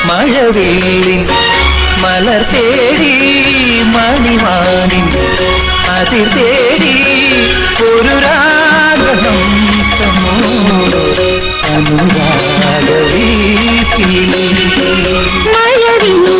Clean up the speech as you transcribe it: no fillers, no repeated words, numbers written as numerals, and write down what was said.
മഴവില്ലിൻ മലർ തേടി മണിവാനിൻ അതിർ തേടി ഒരു രാഗഹംസമോ അനുരാഗവീഥിയിൽ മഴവില്ലിൻ